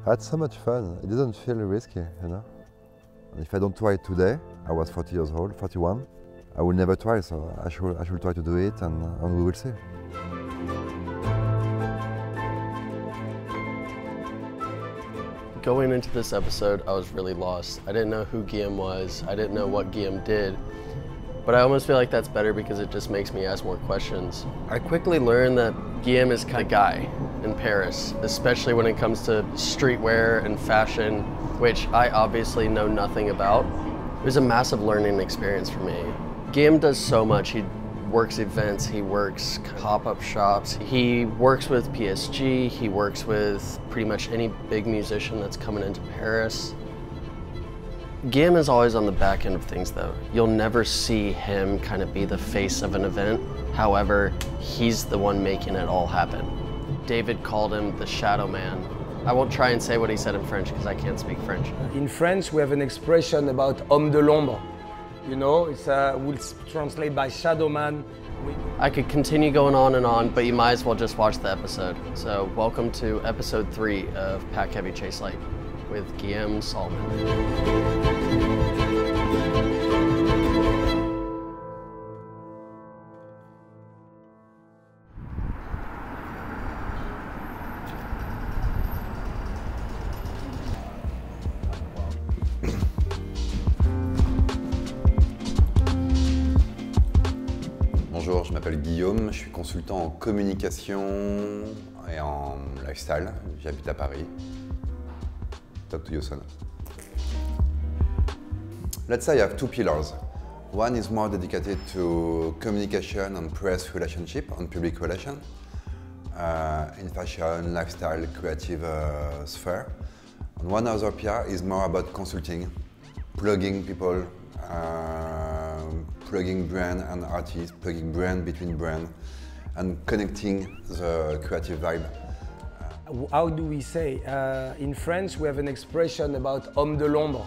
I had so much fun. It doesn't feel risky, you know. And if I don't try today, I was 40 years old, 41, I will never try, so I should try to do it, and we will see. Going into this episode, I was really lost. I didn't know who Guillaume was. I didn't know what Guillaume did. But I almost feel like that's better because it just makes me ask more questions. I quickly learned that Guillaume is kind of guy in Paris, especially when it comes to streetwear and fashion, which I obviously know nothing about. It was a massive learning experience for me. Guillaume does so much. He works events, he works pop-up shops, he works with PSG, he works with pretty much any big musician that's coming into Paris. Guillaume is always on the back end of things though. You'll never see him kind of be the face of an event. However, he's the one making it all happen. David called him the shadow man. I won't try and say what he said in French because I can't speak French. In French, we have an expression about homme de l'ombre. You know, it's we'll translate by shadow man. I could continue going on, but you might as well just watch the episode. So welcome to episode 3 of Pack Heavy Chase Light with Guillaume Salmon. Bonjour, je m'appelle Guillaume, je suis consultant en communication et en lifestyle. J'habite à Paris. Talk to you soon. Let's say I have 2 pillars. One is more dedicated to communication and press relationship and public relation in fashion, lifestyle, creative sphere. And one other pillar is more about consulting, plugging people, plugging brand and artists, plugging brand between brand, and connecting the creative vibe. How do we say? In French, we have an expression about homme de l'ombre.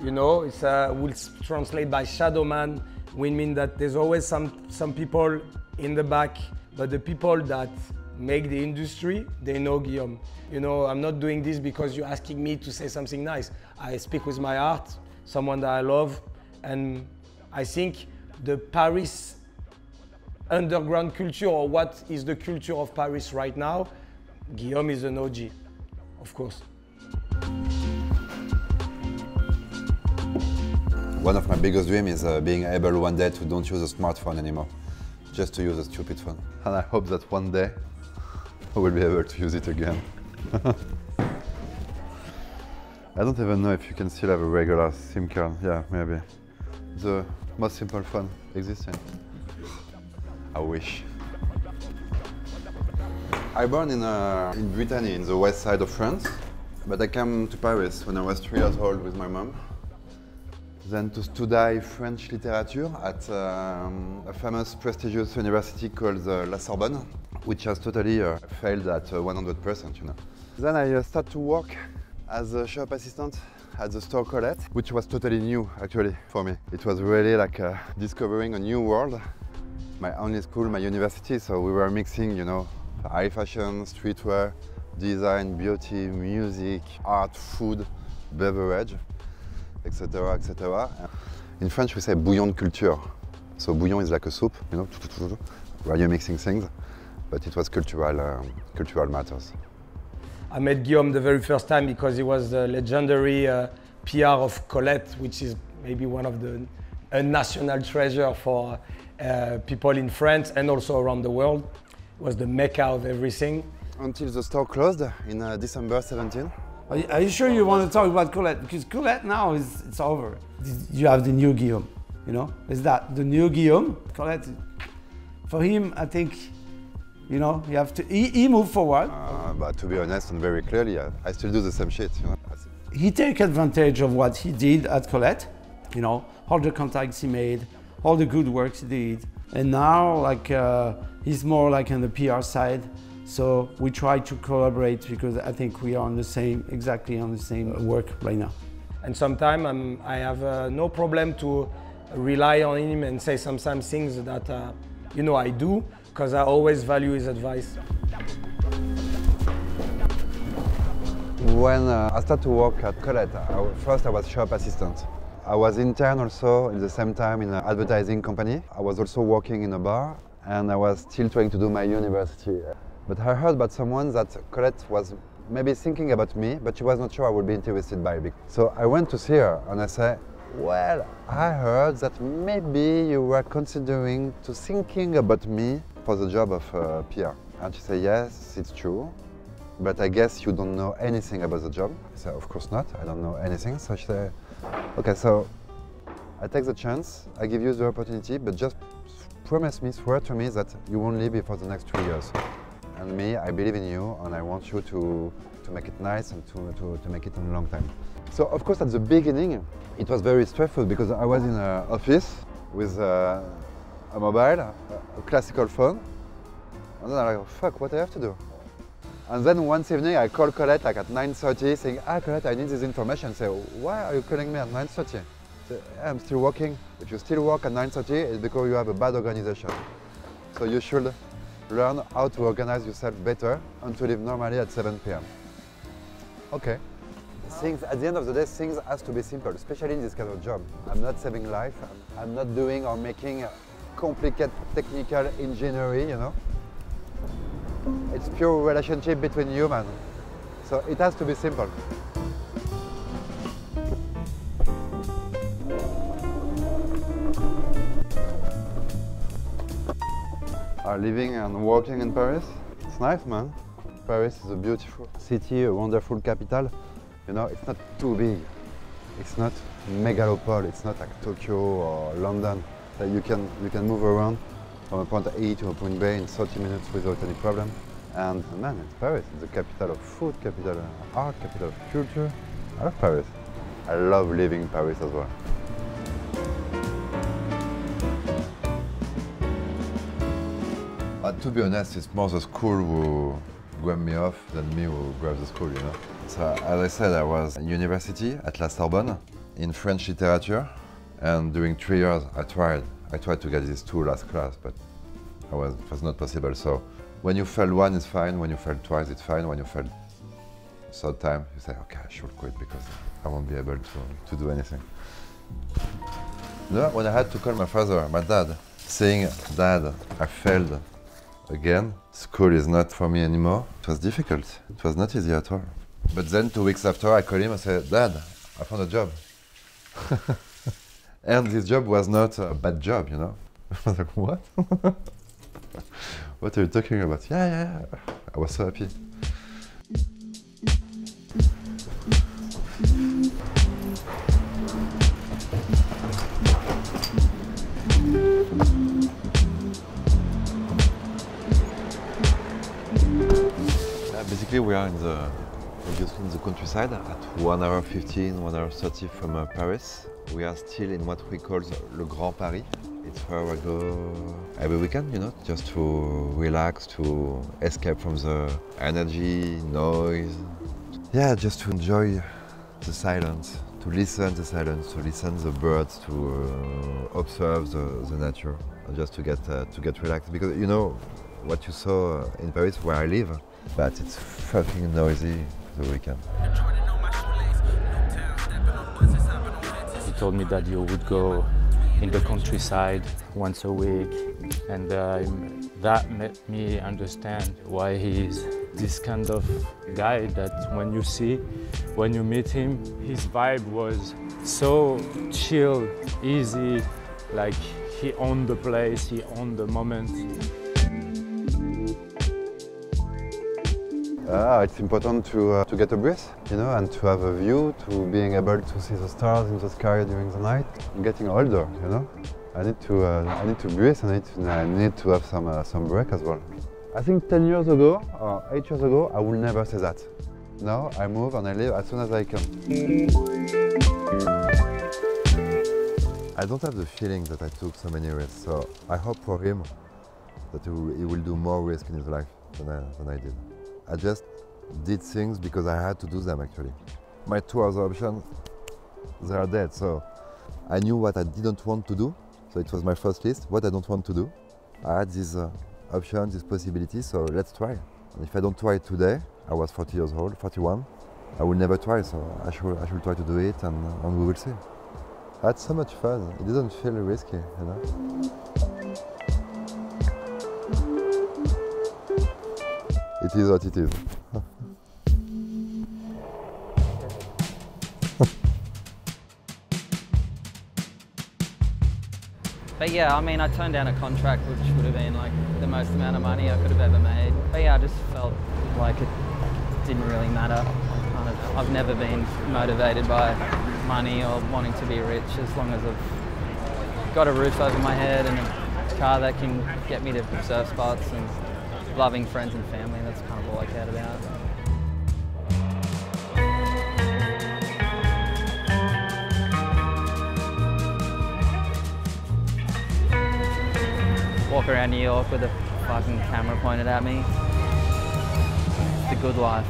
You know, it's we'll translate by shadow man. We mean that there's always some people in the back, but the people that make the industry, they know Guillaume. You know, I'm not doing this because you're asking me to say something nice. I speak with my heart, someone that I love, and I think the Paris underground culture, or what is the culture of Paris right now, Guillaume is an OG, of course. One of my biggest dreams is being able one day to don't use a smartphone anymore, just to use a stupid phone. And I hope that one day I will be able to use it again. I don't even know if you can still have a regular SIM card. Yeah, maybe. The most simple phone existing. I wish. I born in Brittany, in the west side of France, but I came to Paris when I was 3 years old with my mom. Then to study French literature at a famous prestigious university called La Sorbonne, which has totally failed at 100%, you know. Then I started to work as a shop assistant at the store Colette, which was totally new actually for me. It was really like discovering a new world. My only school, my university, so we were mixing, you know, high fashion, streetwear, design, beauty, music, art, food, beverage, etc., etc. In French we say bouillon de culture. So bouillon is like a soup, you know, where you're mixing things, but it was cultural matters. I met Guillaume the very first time because he was the legendary PR of Colette, which is maybe one of a national treasure for people in France and also around the world. It was the mecca of everything. Until the store closed in December 17. Are you sure you want to talk about Colette? Because Colette now it's over. You have the new Guillaume, you know? Is that the new Guillaume? Colette, for him, I think, you know, you have to, he moved forward. But to be honest and very clearly, I still do the same shit, you know? He take advantage of what he did at Colette, you know, all the contacts he made, all the good work he did. And now, like, he's more like on the PR side. So we try to collaborate because I think we are on the same, exactly on the same work right now. And sometimes I have no problem to rely on him and say sometimes things that, you know, I do, because I always value his advice. when I started to work at Colette, first I was shop assistant. I was intern also at the same time in an advertising company. I was also working in a bar and I was still trying to do my university. But I heard about someone that Colette was maybe thinking about me, but she was not sure I would be interested by it. So I went to see her and I said, well, I heard that maybe you were considering to thinking about me for the job of PR. And she said, yes, it's true, but I guess you don't know anything about the job. I said, of course not, I don't know anything. So she said, okay, so I take the chance, I give you the opportunity, but just promise me, swear to me that you won't leave me for the next 3 years. And me, I believe in you and I want you to make it nice and to make it in a long time. So of course at the beginning, it was very stressful because I was in an office with a mobile, a classical phone, and then I'm like, oh, fuck, what do I have to do? And then one evening I called Colette like at 9:30 saying, Colette, I need this information. Say, why are you calling me at 9:30? I'm still working. If you still work at 9:30, it's because you have a bad organization. So you should learn how to organize yourself better and to live normally at 7 p.m. Okay. Things, at the end of the day, things has to be simple, especially in this kind of job. I'm not saving life. I'm not doing or making complicated technical engineering, you know. It's pure relationship between humans. So it has to be simple. Living and working in Paris, it's nice, man. Paris is a beautiful city, a wonderful capital. You know, it's not too big. It's not megalopole. It's not like Tokyo or London that you can move around from a point A to a point B in 30 minutes without any problem. And man, it's Paris. It's the capital of food, capital of art, capital of culture. I love Paris. I love living in Paris as well. To be honest, it's more the school who grabbed me off than me who grabbed the school, you know. So as I said, I was in university at La Sorbonne in French literature, and during 3 years I tried to get these 2 last class, but it was not possible. So when you fail one, it's fine. When you fail twice, it's fine. When you fail third time, you say, okay, I should quit because I won't be able to do anything. You know, when I had to call my dad, saying, Dad, I failed again, school is not for me anymore, it was difficult. It was not easy at all. But then 2 weeks after, I called him and said, Dad, I found a job. And this job was not a bad job, you know. I was like, what? What are you talking about? Yeah. I was so happy. Basically, we are obviously in the countryside at 1 hour 15, 1 hour 30 from Paris. We are still in what we call Le Grand Paris. It's where I go every weekend, you know, just to relax, to escape from the energy, noise. Yeah, just to enjoy the silence, to listen to the silence, to listen to the birds, to observe the nature, and just to get relaxed. Because you know what you saw in Paris, where I live, but it's fucking noisy the weekend. He told me that you would go in the countryside once a week, and that made me understand why he's this kind of guy that when you meet him, his vibe was so chill, easy, like he owned the place, he owned the moment. It's important to get a breath, you know, and to have a view, to being able to see the stars in the sky during the night. I'm getting older, you know. I need to breathe, and I need to have some break as well. I think 10 years ago or 8 years ago, I would never say that. Now I move and I live as soon as I can. I don't have the feeling that I took so many risks, so I hope for him that he will do more risk in his life than I did. I just did things because I had to do them, actually. My 2 other options, they are dead, so I knew what I didn't want to do, so it was my first list, what I don't want to do. I had these options, these possibilities, so let's try. And if I don't try today, I was 40 years old, 41, I will never try, so I should try to do it, and we will see. That's so much fun. It doesn't feel risky, you know. It is what it is. But yeah, I mean, I turned down a contract which would have been like the most amount of money I could have ever made. But yeah, I just felt like it didn't really matter. I've never been motivated by money or wanting to be rich, as long as I've got a roof over my head and a car that can get me to surf spots and loving friends and family. That's kind of all I cared about. Walk around New York with a fucking camera pointed at me. It's the good life.